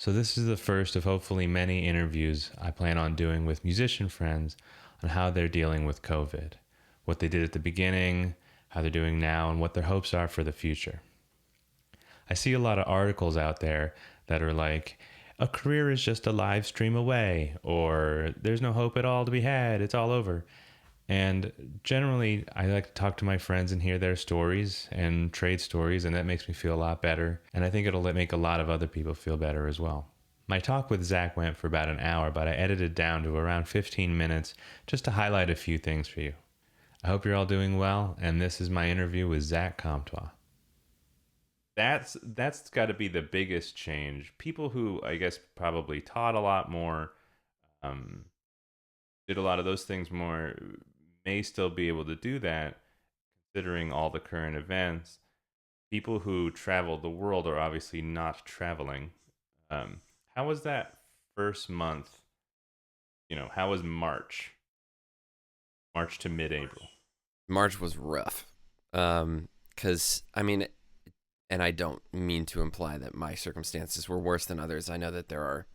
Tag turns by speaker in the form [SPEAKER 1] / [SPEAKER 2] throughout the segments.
[SPEAKER 1] So, this is the first of hopefully many interviews I plan on doing with musician friends on how they're dealing with COVID, what they did at the beginning, how they're doing now, and what their hopes are for the future. I see a lot of articles out there that are like, a career is just a live stream away, or there's no hope at all to be had, it's all over. And generally, I like to talk to my friends and hear their stories and trade stories, and that makes me feel a lot better. And I think it'll make a lot of other people feel better as well. My talk with Zach went for about an hour, but I edited down to around 15 minutes just to highlight a few things for you. I hope you're all doing well, and this is my interview with Zach Comtois. That's got to be the biggest change. People who I guess probably taught a lot more, um, did a lot of those things more, may still be able to do that, considering all the current events. People who travel the world are obviously not traveling. How was that first month? How was March? March to mid-April.
[SPEAKER 2] March was rough. Because, I mean, and I don't mean to imply that my circumstances were worse than others. I know that there are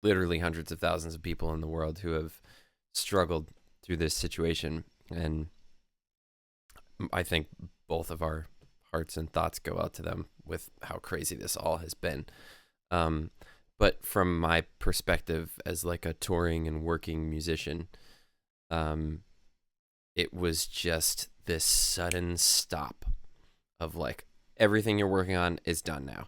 [SPEAKER 2] literally hundreds of thousands of people in the world who have struggled through this situation. And I think both of our hearts and thoughts go out to them with how crazy this all has been. But from my perspective as like a touring and working musician, it was just this sudden stop of like everything you're working on is done now.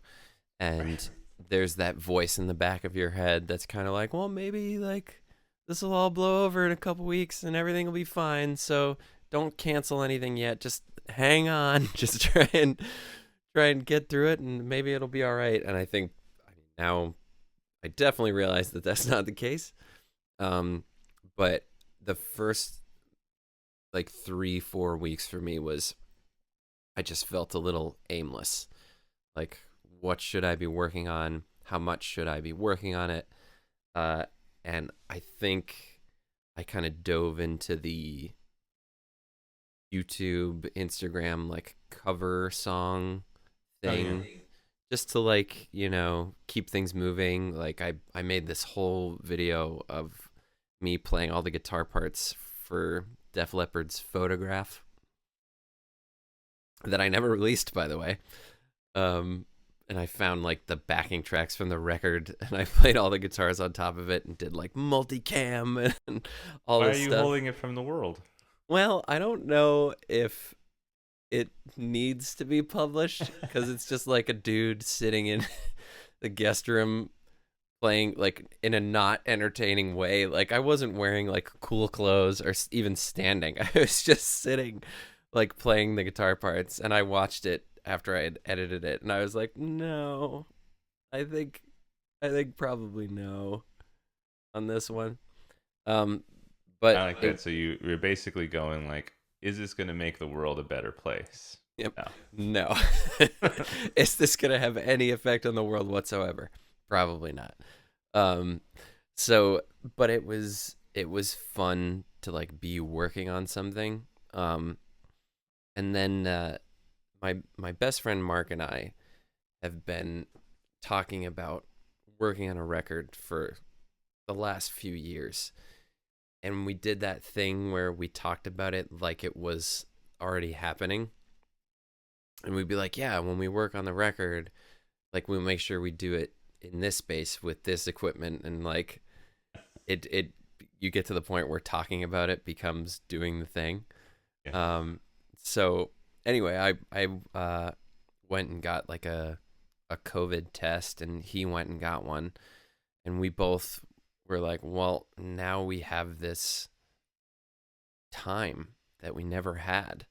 [SPEAKER 2] And there's that voice in the back of your head that's kind of like, well, maybe like this will all blow over in a couple weeks and everything will be fine. So don't cancel anything yet. Just hang on. Just try and get through it, and maybe it'll be all right. And I think now I definitely realize that that's not the case. But the first like 3-4 weeks for me was I just felt a little aimless. Like, what should I be working on? How much should I be working on it? And I think I kind of dove into the YouTube, Instagram, like cover song
[SPEAKER 1] Oh yeah.
[SPEAKER 2] thing just to like, keep things moving. Like I made this whole video of me playing all the guitar parts for Def Leppard's Photograph that I never released, by the way. And I found like the backing tracks from the record, and I played all the guitars on top of it and did like multicam and all
[SPEAKER 1] Why are
[SPEAKER 2] this
[SPEAKER 1] you
[SPEAKER 2] stuff.
[SPEAKER 1] holding it from the world?
[SPEAKER 2] Well, I don't know if it needs to be published because it's just like a dude sitting in the guest room playing like in a not entertaining way. Like I wasn't wearing like cool clothes or even standing. I was just sitting like playing the guitar parts, and I watched it after I had edited it, and I was like, "No. I think probably no on this one." Um
[SPEAKER 1] I
[SPEAKER 2] but
[SPEAKER 1] like that. So you're basically going like, is this going to make the world a better place?
[SPEAKER 2] yep.
[SPEAKER 1] No.
[SPEAKER 2] No. Is this going to have any effect on the world whatsoever? Probably not. Um so but it was fun to like be working on something. And then my best friend Mark and I have been talking about working on a record for the last few years. And we did that thing where we talked about it like it was already happening. And we'd be like, yeah, when we work on the record, like we'll make sure we do it in this space with this equipment. And like it you get to the point where talking about it becomes doing the thing.
[SPEAKER 1] Yeah.
[SPEAKER 2] So anyway, I went and got like a COVID test, and he went and got one, and we both were like, well, now we have this time that we never had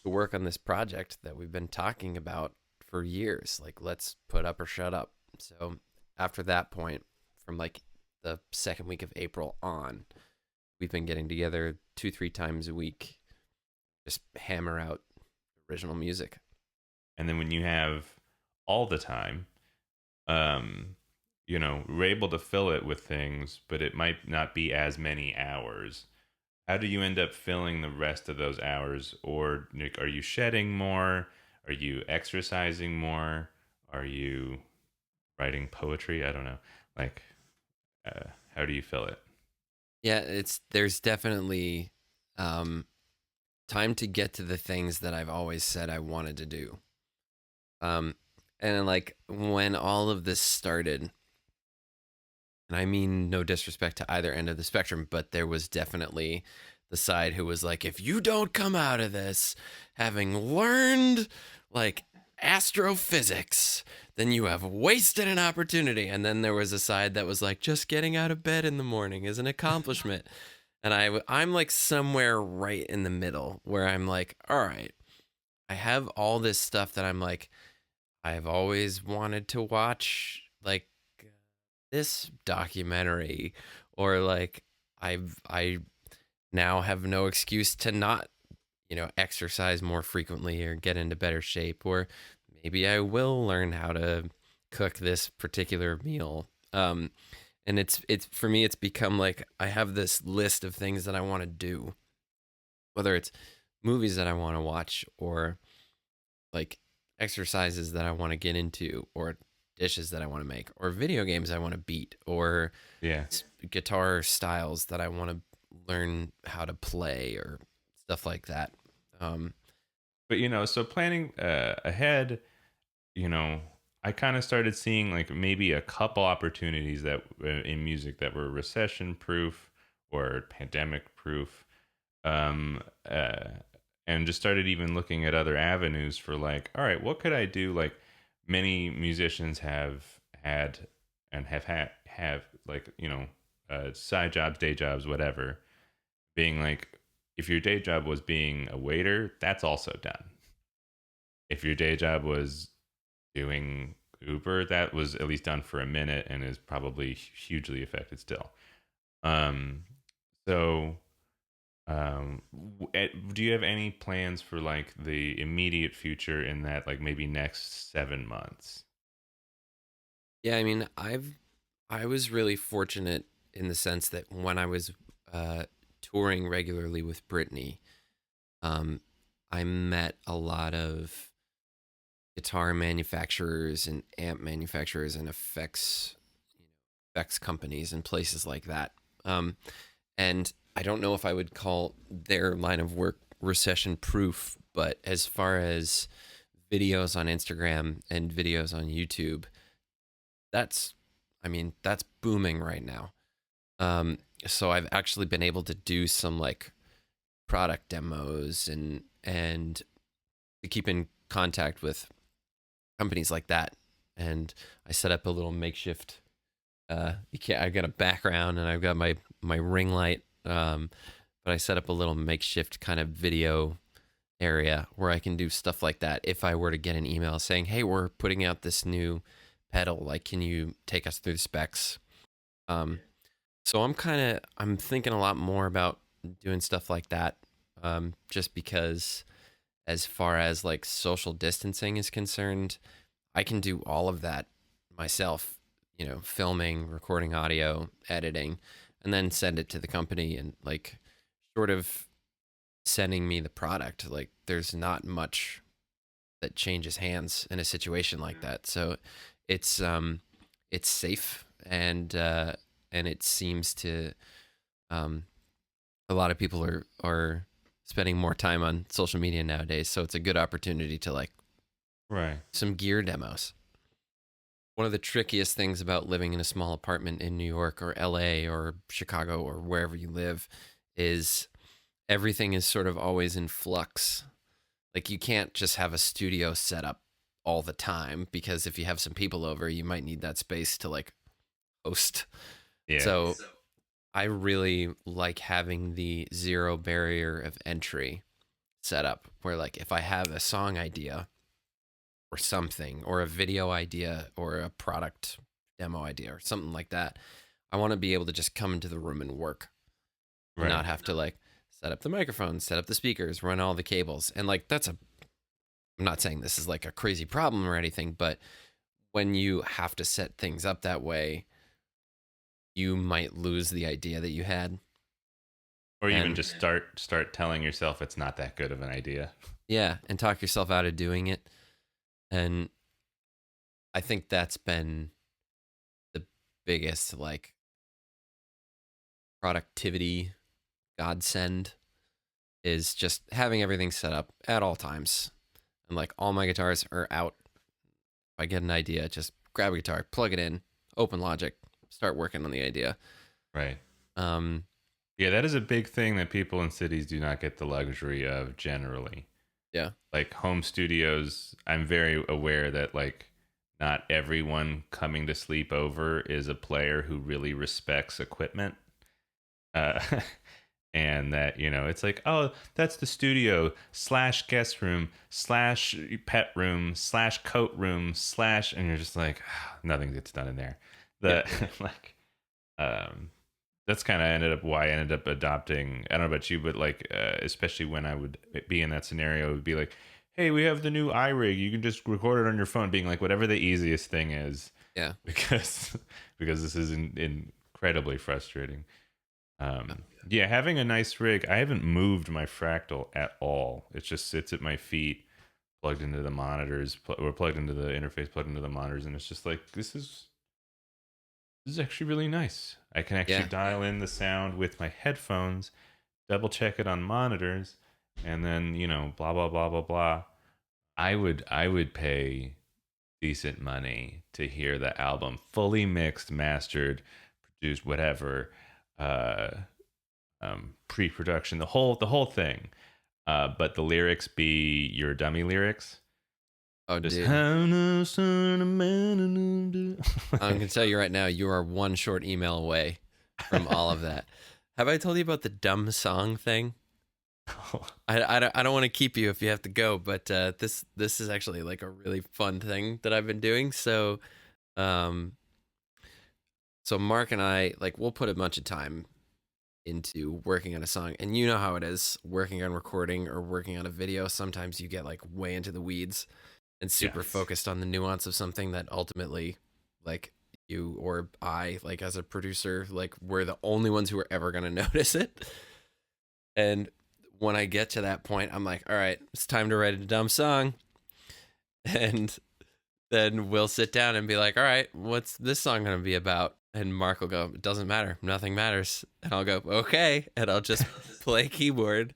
[SPEAKER 2] to work on this project that we've been talking about for years. Like, let's put up or shut up. So after that point, from like the second week of April on, we've been getting together 2-3 times a week, just hammer out original music.
[SPEAKER 1] And then when you have all the time, we're able to fill it with things, but it might not be as many hours. How do you end up filling the rest of those hours? Or Nick, are you shedding more? Are you exercising more? Are you writing poetry. I don't know. Like, how do you feel it?
[SPEAKER 2] Yeah, there's definitely um, time to get to the things that I've always said I wanted to do. Um, and like when all of this started, and I mean no disrespect to either end of the spectrum, but there was definitely the side who was like, if you don't come out of this having learned like astrophysics, then you have wasted an opportunity. And then there was a side that was like, just getting out of bed in the morning is an accomplishment. And I'm like somewhere right in the middle where I'm like, all right, I have all this stuff that I'm like, I've always wanted to watch, like this documentary, or like I now have no excuse to not, exercise more frequently or get into better shape, or maybe I will learn how to cook this particular meal. And it's for me, it's become like I have this list of things that I want to do, whether it's movies that I want to watch, or like exercises that I want to get into, or dishes that I want to make, or video games I want to beat, or
[SPEAKER 1] Yeah.
[SPEAKER 2] guitar styles that I want to learn how to play, or stuff like that. Um,
[SPEAKER 1] But so planning ahead, you know, I kind of started seeing like maybe a couple opportunities that in music that were recession proof or pandemic proof, um, uh, and just started even looking at other avenues for like, all right, what could I do? Like many musicians have had and have like side jobs, day jobs, whatever. Being like, if your day job was being a waiter, that's also done. If your day job was doing Uber, that was at least done for a minute and is probably hugely affected still. Um, so, do you have any plans for like the immediate future in that, like maybe next 7 months?
[SPEAKER 2] yeah, I mean, I was really fortunate in the sense that when I was uh, touring regularly with Brittany, um, I met a lot of guitar manufacturers and amp manufacturers and effects companies and places like that. And I don't know if I would call their line of work recession proof, but as far as videos on Instagram and videos on YouTube, that's, I mean, that's booming right now. Um, so I've actually been able to do some like product demos and to keep in contact with companies like that. And I set up a little makeshift. You can't. I've got a background and I've got my ring light. But I set up a little makeshift kind of video area where I can do stuff like that. If I were to get an email saying, "Hey, we're putting out this new pedal. Like, can you take us through the specs?" Um, so I'm thinking a lot more about doing stuff like that. Just because as far as like social distancing is concerned, I can do all of that myself, filming, recording audio, editing, and then send it to the company and like sort of sending me the product. Like there's not much that changes hands in a situation like that. So it's safe and it seems to um a lot of people are spending more time on social media nowadays, so it's a good opportunity to like
[SPEAKER 1] Right.
[SPEAKER 2] some gear demos. One of the trickiest things about living in a small apartment in New York or LA or Chicago or wherever you live is everything is sort of always in flux. Like you can't just have a studio set up all the time because if you have some people over, you might need that space to like host.
[SPEAKER 1] Yeah.
[SPEAKER 2] So I really like having the zero barrier of entry set up where like if I have a song idea or something or a video idea or a product demo idea or something like that, I want to be able to just come into the room and work and
[SPEAKER 1] Right.
[SPEAKER 2] not have to like set up the microphone, set up the speakers, run all the cables. And like I'm not saying this is like a crazy problem or anything, but when you have to set things up that way, you might lose the idea that you had.
[SPEAKER 1] Or even
[SPEAKER 2] And
[SPEAKER 1] just start telling yourself it's not that good of an idea.
[SPEAKER 2] yeah, talk yourself out of doing it. And I think that's been biggest like productivity godsend is just having everything set up at all times. And like all my guitars are out. If I get an idea, just grab a guitar, plug it in, open Logic, start working on the idea.
[SPEAKER 1] Right.
[SPEAKER 2] Um,
[SPEAKER 1] Yeah, that is a big thing that people in cities do not get the luxury of generally.
[SPEAKER 2] yeah.
[SPEAKER 1] Like home studios, I'm very aware that like not everyone coming to sleep over is a player who really respects equipment. Uh, and that, you know, it's like, oh, that's the studio slash guest room slash pet room slash coat room slash, and you're just like, nothing gets done in there. The
[SPEAKER 2] Yeah.
[SPEAKER 1] like, that's kind of ended up why I ended up adopting. I don't know about you, but like, especially when I would be in that scenario, it would be like, hey, we have the new iRig. You can just record it on your phone, being like whatever the easiest thing is.
[SPEAKER 2] Yeah.
[SPEAKER 1] Because this is incredibly frustrating. Yeah, having a nice rig. I haven't moved my Fractal at all. It just sits at my feet, plugged into the monitors, or plugged into the interface, plugged into the monitors, and it's just like this is actually really nice. I can actually
[SPEAKER 2] Yeah.
[SPEAKER 1] dial in the sound with my headphones, double check it on monitors, and then, you know, blah blah blah blah blah. I would pay decent money to hear the album fully mixed, mastered, produced, whatever, uh, pre-production, the whole thing. But the lyrics be your dummy lyrics.
[SPEAKER 2] Oh,
[SPEAKER 1] Just
[SPEAKER 2] dude. I'm gonna tell you right now, you are one short email away from all of that. Have I told you about the dumb song thing? I don't want to keep you if you have to go, but this is actually like a really fun thing that I've been doing. So, so Mark and I, like, we'll put a bunch of time into working on a song, and you know how it is working on recording or working on a video. Sometimes you get like way into the weeds and super
[SPEAKER 1] Yes.
[SPEAKER 2] focused on the nuance of something that ultimately, like, you or I, like as a producer, like, we're the only ones who are ever gonna notice it. And when I get to that point, I'm like, all right, it's time to write a dumb song. And then we'll sit down and be like, all right, what's this song going to be about? And Mark will go, it doesn't matter. Nothing matters. And I'll go, okay. And I'll just play keyboard.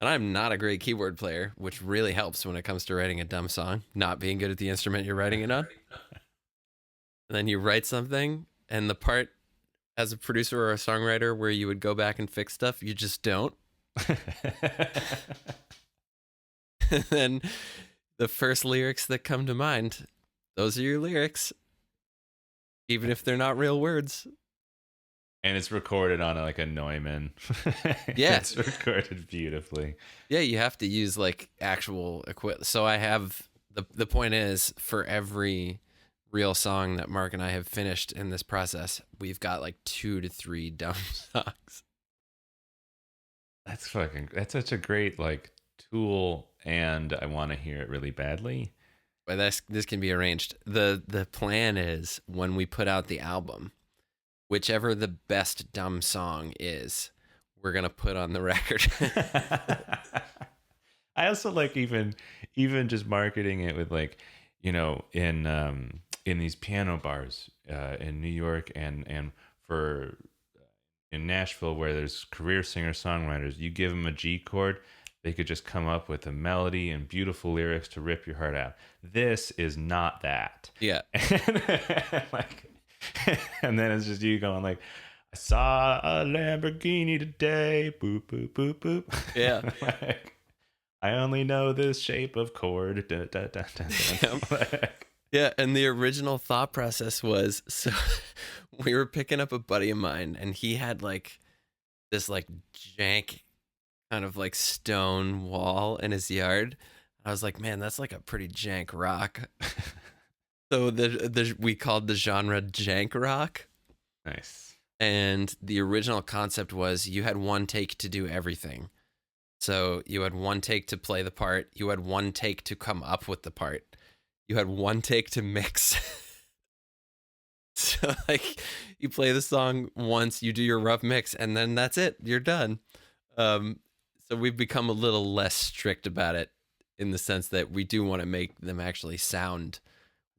[SPEAKER 2] And I'm not a great keyboard player, which really helps when it comes to writing a dumb song, not being good at the instrument you're writing it on. And then you write something, and the part as a producer or a songwriter where you would go back and fix stuff, you just don't. And then the first lyrics that come to mind, those are your lyrics, even if they're not real words.
[SPEAKER 1] And it's recorded on like a Neumann.
[SPEAKER 2] Yeah.
[SPEAKER 1] It's recorded beautifully.
[SPEAKER 2] Yeah, you have to use like actual equipment. So I have the point is, for every real song that Mark and I have finished in this process, we've got like 2 to 3 dumb songs.
[SPEAKER 1] That's such a great like tool, and I want to hear it really badly.
[SPEAKER 2] But this can be arranged. The plan is, when we put out the album, whichever the best dumb song is, we're gonna put on the record.
[SPEAKER 1] I also like even just marketing it with, like, you know, in these piano bars in New York and for in Nashville, where there's career singer songwriters. You give them a G chord, they could just come up with a melody and beautiful lyrics to rip your heart out. This is not that.
[SPEAKER 2] Yeah.
[SPEAKER 1] Like, and then it's just you going like, I saw a Lamborghini today. Boop boop boop boop.
[SPEAKER 2] Yeah.
[SPEAKER 1] Like, I only know this shape of chord. Da, da, da, da, da. Like,
[SPEAKER 2] Yeah, and the original thought process was, so we were picking up a buddy of mine, and he had like this like jank kind of like stone wall in his yard. I was like, man, that's like a pretty jank rock. So we called the genre jank rock.
[SPEAKER 1] nice.
[SPEAKER 2] And the original concept was, you had one take to do everything. So you had one take to play the part, you had one take to come up with the part, you had one take to mix. So like, you play the song once, you do your rough mix, and then that's it, you're done. So we've become a little less strict about it, in the sense that we do want to make them actually sound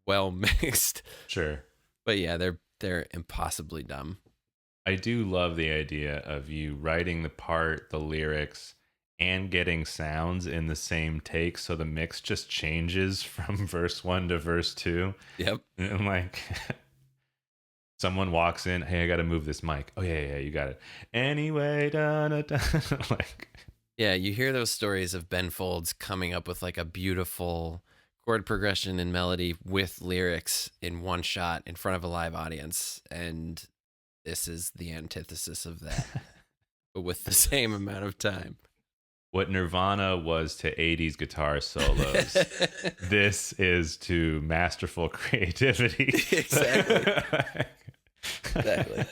[SPEAKER 2] well mixed.
[SPEAKER 1] Sure.
[SPEAKER 2] But yeah, they're they're impossibly dumb.
[SPEAKER 1] I do love the idea of you writing the part, the lyrics, and getting sounds in the same take, so the mix just changes from verse 1 to verse 2.
[SPEAKER 2] Yep.
[SPEAKER 1] And like someone walks in, hey, I got to move this mic. Oh yeah, you got it. Anyway, like
[SPEAKER 2] Yeah, you hear those stories of Ben Folds coming up with like a beautiful chord progression and melody with lyrics in one shot in front of a live audience, and this is the antithesis of that, but with the same amount of time.
[SPEAKER 1] What Nirvana was to 80s guitar solos, this is to masterful creativity.
[SPEAKER 2] Exactly. Exactly.